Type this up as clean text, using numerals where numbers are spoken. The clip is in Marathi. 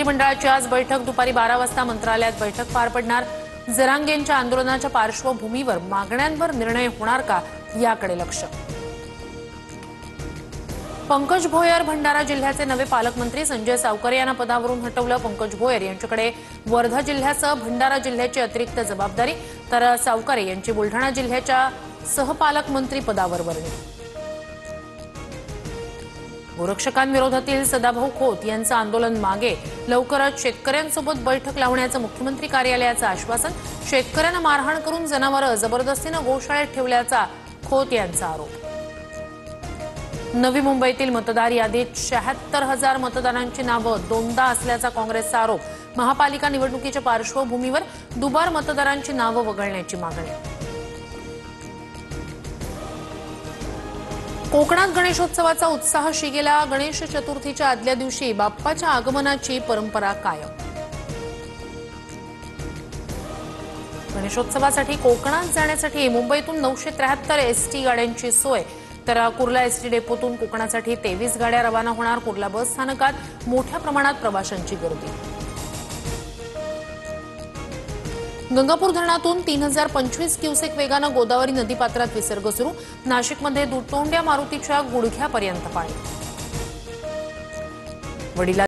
मंत्रिमंडळाची आज बैठक दुपारी 12 वाजता मंत्रालयात बैठक पार पडणार। जरांगेंच्या आंदोलनाच्या पार्श्वभूमीवर मागण्यांवर निर्णय होणार का याकडे लक्ष। पंकज भोयर भंडारा जिल्ह्याचे नवे पालकमंत्री। संजय सावकारे यांना पदावरून हटवलं। पंकज भोयर यांच्याकडे वर्धा जिल्ह्यासह भंडारा जिल्ह्याची अतिरिक्त जबाबदारी, तर सावकारे यांची बुलढाणा जिल्ह्याच्या सहपालकमंत्री पदावर वर्णी। गोरक्षकांविरोधातील सदाभाऊ खोत यांचं आंदोलन मागे, लवकरच शेतकऱ्यांसोबत बैठक लावण्याचं मुख्यमंत्री कार्यालयाचं आश्वासन। शेतकऱ्यांना मारहाण करून जनावरं जबरदस्तीने गोशाळेत ठेवल्याचा खोत यांचा आरोप। नवी मुंबईतील मतदार यादीत 76,000 मतदारांची नावं दोनदा असल्याचा काँग्रेसचा आरोप। महापालिका निवडणुकीच्या पार्श्वभूमीवर दुबार मतदारांची नावं वगळण्याची मागणी। कोकणात गणेशोत्सवाचा उत्साह शिगेला। गणेश चतुर्थीच्या आदल्या दिवशी बाप्पाच्या आगमनाची परंपरा कायम। गणेशोत्सवासाठी कोकणात जाण्यासाठी मुंबईतून 973 एसटी गाड्यांची सोय, तर कुर्ला एसटी डेपोतून कोकणासाठी 23 गाड्या रवाना होणार। कुर्ला बस स्थानकात मोठ्या प्रमाणात प्रवाशांची गर्दी। गंगापूर धरणातून 3025 क्युसेक वेगानं गोदावरी नदीपात्रात विसर्ग सुरू। नाशिकमध्ये दुतोंड्या मारुतीच्या गुडघ्यापर्यंत पाणी। वडिला